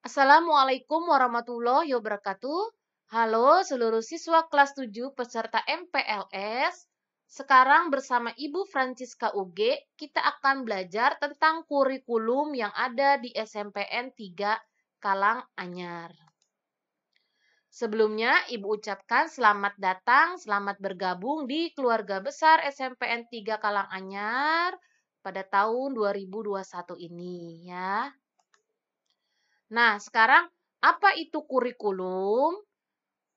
Assalamualaikum warahmatullahi wabarakatuh. Halo seluruh siswa kelas 7 peserta MPLS. Sekarang bersama Ibu Francisca UG, kita akan belajar tentang kurikulum yang ada di SMPN 3 Karanganyar. Sebelumnya, Ibu ucapkan selamat datang, selamat bergabung di keluarga besar SMPN 3 Karanganyar pada tahun 2021 ini ya. Nah, sekarang apa itu kurikulum?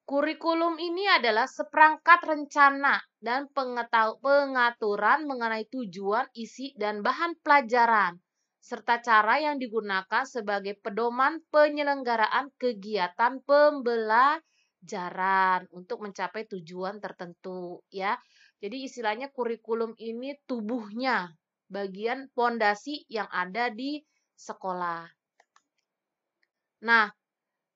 Kurikulum ini adalah seperangkat rencana dan pengaturan mengenai tujuan, isi, dan bahan pelajaran, serta cara yang digunakan sebagai pedoman penyelenggaraan kegiatan pembelajaran untuk mencapai tujuan tertentu, ya. Jadi istilahnya kurikulum ini tubuhnya, bagian pondasi yang ada di sekolah. Nah,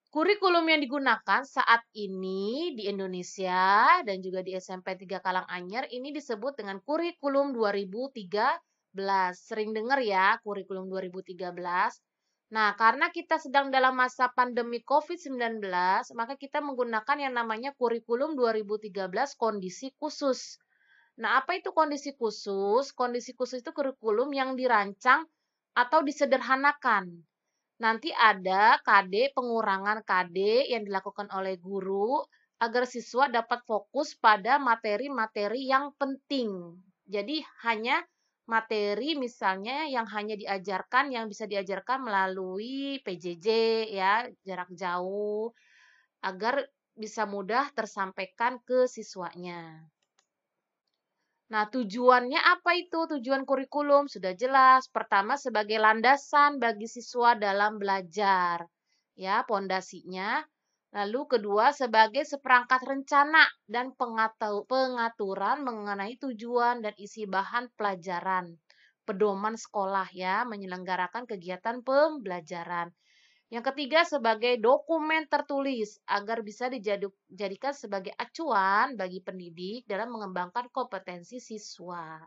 kurikulum yang digunakan saat ini di Indonesia dan juga di SMP 3 Karanganyar ini disebut dengan kurikulum 2013. Sering dengar ya, kurikulum 2013. Nah, karena kita sedang dalam masa pandemi COVID-19, maka kita menggunakan yang namanya kurikulum 2013 kondisi khusus. Nah, apa itu kondisi khusus? Kondisi khusus itu kurikulum yang dirancang atau disederhanakan. Nanti ada pengurangan KD yang dilakukan oleh guru agar siswa dapat fokus pada materi-materi yang penting. Jadi hanya materi misalnya yang hanya diajarkan yang bisa diajarkan melalui PJJ ya, jarak jauh agar bisa mudah tersampaikan ke siswanya. Nah, tujuannya apa itu? Tujuan kurikulum sudah jelas. Pertama, sebagai landasan bagi siswa dalam belajar. Ya, pondasinya. Lalu kedua, sebagai seperangkat rencana dan pengaturan mengenai tujuan dan isi bahan pelajaran. Pedoman sekolah ya, menyelenggarakan kegiatan pembelajaran. Yang ketiga, sebagai dokumen tertulis agar bisa dijadikan sebagai acuan bagi pendidik dalam mengembangkan kompetensi siswa.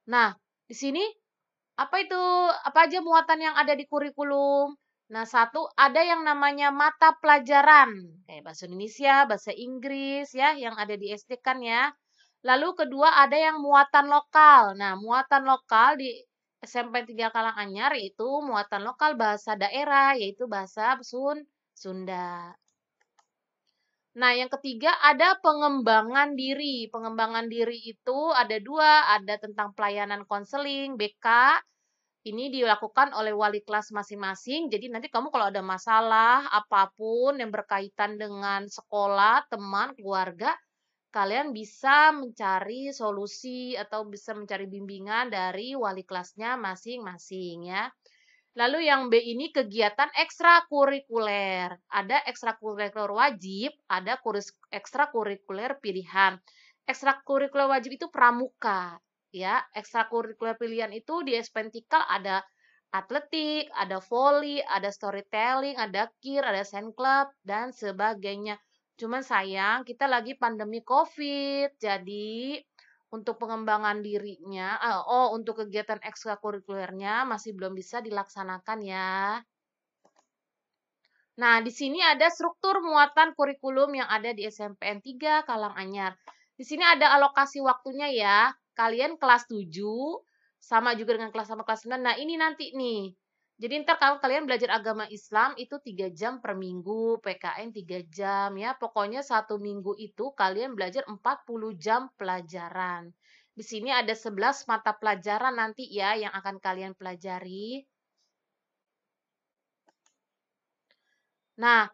Nah, di sini apa itu? Apa aja muatan yang ada di kurikulum? Nah, satu ada yang namanya mata pelajaran, kayak bahasa Indonesia, bahasa Inggris ya, yang ada di SD kan ya. Lalu kedua ada yang muatan lokal. Nah, muatan lokal di SMP 3 Karanganyar itu muatan lokal bahasa daerah, yaitu bahasa Sunda. Nah, yang ketiga ada pengembangan diri. Pengembangan diri itu ada dua, ada tentang pelayanan konseling, BK. Ini dilakukan oleh wali kelas masing-masing. Jadi nanti kamu kalau ada masalah apapun yang berkaitan dengan sekolah, teman, keluarga, kalian bisa mencari solusi atau bisa mencari bimbingan dari wali kelasnya masing-masing ya. Lalu yang B ini kegiatan ekstrakurikuler. Ada ekstrakurikuler wajib, ada ekstrakurikuler pilihan. Ekstrakurikuler wajib itu pramuka, ya. Ekstrakurikuler pilihan itu di Espentikal ada atletik, ada volley, ada storytelling, ada kir, ada sand club dan sebagainya. Cuman sayang kita lagi pandemi COVID, jadi untuk pengembangan dirinya, untuk kegiatan ekstrakurikulernya masih belum bisa dilaksanakan ya. Nah, di sini ada struktur muatan kurikulum yang ada di SMPN 3 Karanganyar. Di sini ada alokasi waktunya ya. Kalian kelas 7 sama juga dengan kelas sama kelas 9. Nah, ini nanti nih. Jadi ntar kalau kalian belajar agama Islam itu 3 jam per minggu, PKN 3 jam ya. Pokoknya satu minggu itu kalian belajar 40 jam pelajaran. Di sini ada 11 mata pelajaran nanti ya yang akan kalian pelajari. Nah,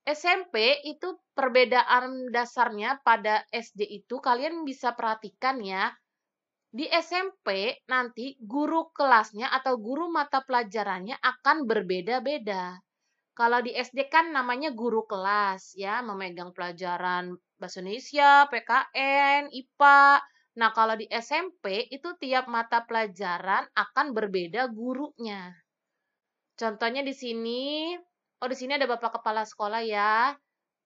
SMP itu perbedaan dasarnya pada SD itu kalian bisa perhatikan ya. Di SMP nanti guru kelasnya atau guru mata pelajarannya akan berbeda-beda. Kalau di SD kan namanya guru kelas ya, memegang pelajaran bahasa Indonesia, PKN, IPA. Nah, kalau di SMP itu tiap mata pelajaran akan berbeda gurunya. Contohnya di sini, oh di sini ada Bapak Kepala Sekolah ya.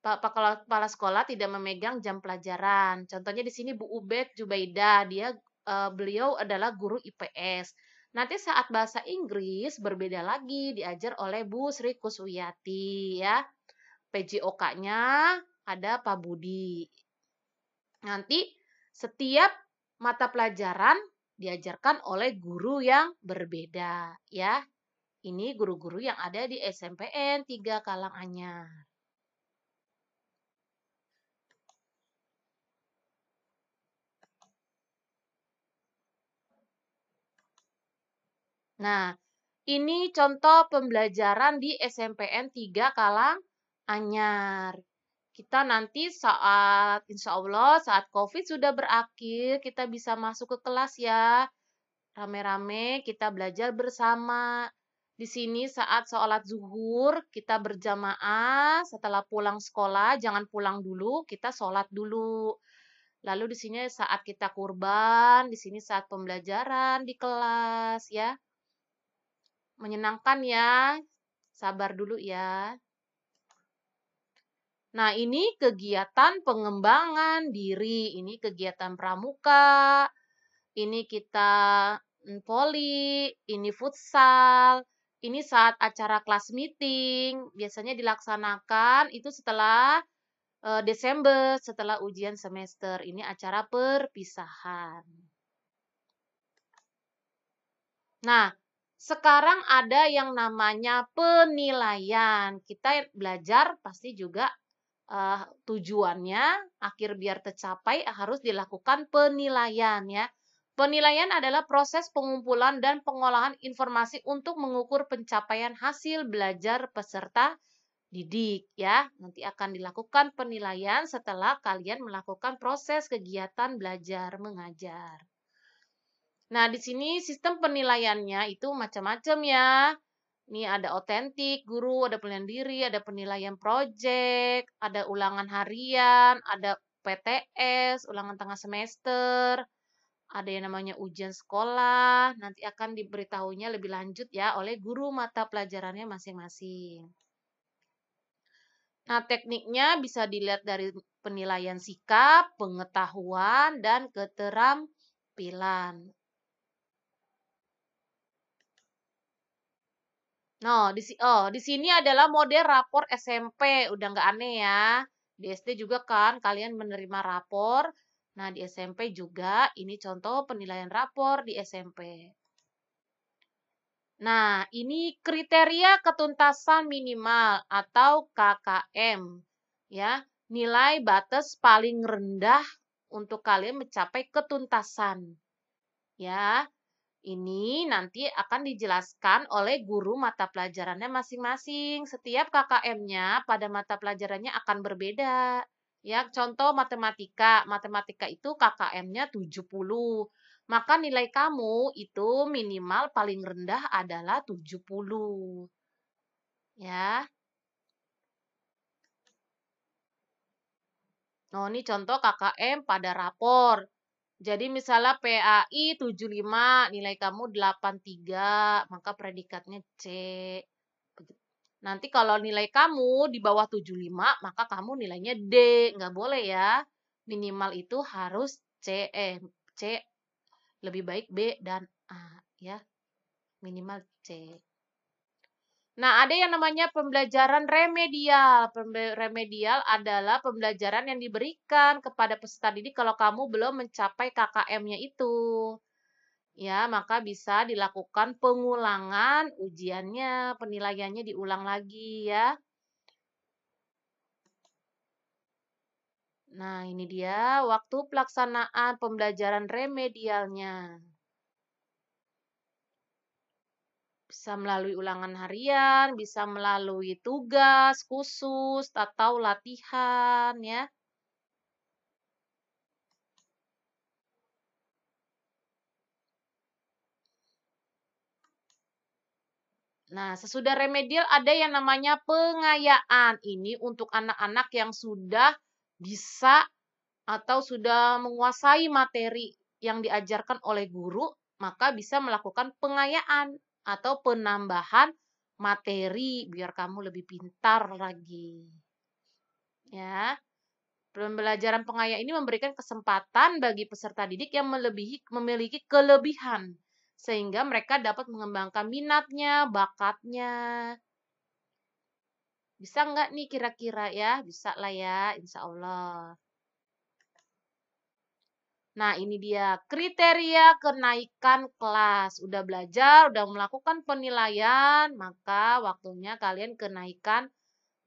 kepala sekolah tidak memegang jam pelajaran. Contohnya di sini Bu Ubed Jubaidah, beliau adalah guru IPS. Nanti saat bahasa Inggris berbeda lagi, diajar oleh Bu Sri Kuswiyati ya. PJOK-nya ada Pak Budi. Nanti setiap mata pelajaran diajarkan oleh guru yang berbeda ya. Ini guru-guru yang ada di SMPN 3 Karanganyar. Nah, ini contoh pembelajaran di SMPN 3 Karanganyar. Kita nanti insya Allah saat COVID sudah berakhir, kita bisa masuk ke kelas ya. Rame-rame kita belajar bersama. Di sini saat sholat zuhur, kita berjamaah. Setelah pulang sekolah, jangan pulang dulu, kita sholat dulu. Lalu di sini saat kita kurban, di sini saat pembelajaran di kelas ya. Menyenangkan ya. Sabar dulu ya. Nah, ini kegiatan pengembangan diri. Ini kegiatan pramuka. Ini kita voli, ini futsal. Ini saat acara kelas meeting. Biasanya dilaksanakan itu setelah Desember, setelah ujian semester. Ini acara perpisahan. Nah, sekarang ada yang namanya penilaian. Kita belajar pasti juga tujuannya akhir biar tercapai harus dilakukan penilaian ya. Penilaian adalah proses pengumpulan dan pengolahan informasi untuk mengukur pencapaian hasil belajar peserta didik ya. Nanti akan dilakukan penilaian setelah kalian melakukan proses kegiatan belajar mengajar. Nah, di sini sistem penilaiannya itu macam-macam ya. Ini ada otentik, guru, ada penilaian diri, ada penilaian proyek, ada ulangan harian, ada PTS, ulangan tengah semester, ada yang namanya ujian sekolah. Nanti akan diberitahunya lebih lanjut ya oleh guru mata pelajarannya masing-masing. Nah, tekniknya bisa dilihat dari penilaian sikap, pengetahuan, dan keterampilan. Di sini adalah model rapor SMP, udah nggak aneh ya. Di SD juga kan kalian menerima rapor. Nah, di SMP juga ini contoh penilaian rapor di SMP. Nah, ini kriteria ketuntasan minimal atau KKM. Ya, nilai batas paling rendah untuk kalian mencapai ketuntasan. Ya, ini nanti akan dijelaskan oleh guru mata pelajarannya masing-masing. Setiap KKM-nya pada mata pelajarannya akan berbeda. Ya, contoh matematika. Matematika itu KKM-nya 70. Maka nilai kamu itu minimal paling rendah adalah 70. Ya. Nah, ini contoh KKM pada rapor. Jadi misalnya PAI 75, nilai kamu 83, maka predikatnya C. Nanti kalau nilai kamu di bawah 75, maka kamu nilainya D. Nggak boleh ya. Minimal itu harus C. Lebih baik B dan A ya. Minimal C. Nah, ada yang namanya pembelajaran remedial. Remedial adalah pembelajaran yang diberikan kepada peserta didik kalau kamu belum mencapai KKM-nya itu. Ya, maka bisa dilakukan pengulangan ujiannya, penilaiannya diulang lagi ya. Nah, ini dia waktu pelaksanaan pembelajaran remedialnya. Bisa melalui ulangan harian, bisa melalui tugas khusus atau latihan ya. Nah, sesudah remedial ada yang namanya pengayaan. Ini untuk anak-anak yang sudah bisa atau sudah menguasai materi yang diajarkan oleh guru, maka bisa melakukan pengayaan atau penambahan materi biar kamu lebih pintar lagi. Ya, pembelajaran pengayaan ini memberikan kesempatan bagi peserta didik yang memiliki kelebihan sehingga mereka dapat mengembangkan minatnya, bakatnya. Bisa nggak nih kira-kira ya? Bisa lah ya, insya Allah. Nah, ini dia kriteria kenaikan kelas. Udah belajar, udah melakukan penilaian, maka waktunya kalian kenaikan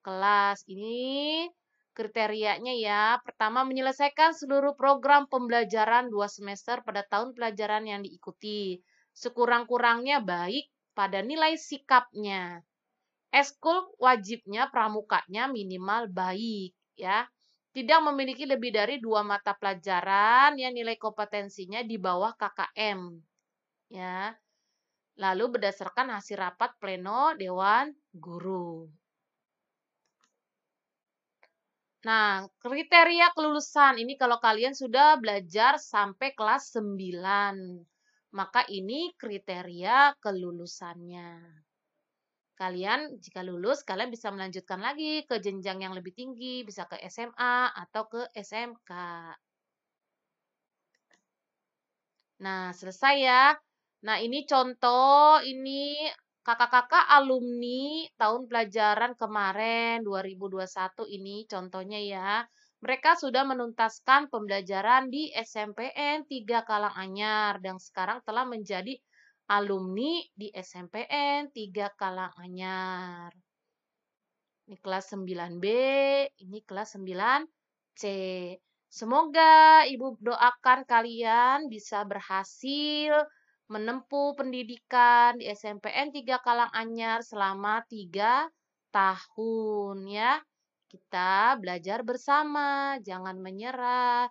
kelas. Ini kriterianya ya. Pertama, menyelesaikan seluruh program pembelajaran 2 semester pada tahun pelajaran yang diikuti. Sekurang-kurangnya baik pada nilai sikapnya. Ekskul wajibnya pramukanya minimal baik ya. Tidak memiliki lebih dari 2 mata pelajaran yang nilai kompetensinya di bawah KKM ya. Lalu berdasarkan hasil rapat pleno Dewan Guru. Nah, kriteria kelulusan ini kalau kalian sudah belajar sampai kelas 9, maka ini kriteria kelulusannya. Kalian jika lulus, kalian bisa melanjutkan lagi ke jenjang yang lebih tinggi, bisa ke SMA atau ke SMK. Nah, selesai ya. Nah, ini contoh, ini kakak-kakak alumni tahun pelajaran kemarin 2021 ini contohnya ya. Mereka sudah menuntaskan pembelajaran di SMPN 3 Karanganyar dan sekarang telah menjadi alumni di SMPN 3 Karanganyar. Ini kelas 9B, ini kelas 9C. Semoga Ibu doakan kalian bisa berhasil menempuh pendidikan di SMPN 3 Karanganyar selama 3 tahun ya. Kita belajar bersama, jangan menyerah.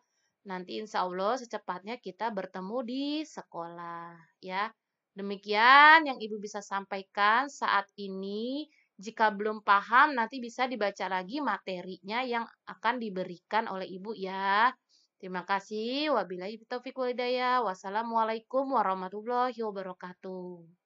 Nanti insya Allah secepatnya kita bertemu di sekolah ya. Demikian yang Ibu bisa sampaikan saat ini. Jika belum paham, nanti bisa dibaca lagi materinya yang akan diberikan oleh Ibu ya. Terima kasih. Wabillahi taufiq walhidayah. Wassalamualaikum warahmatullahi wabarakatuh.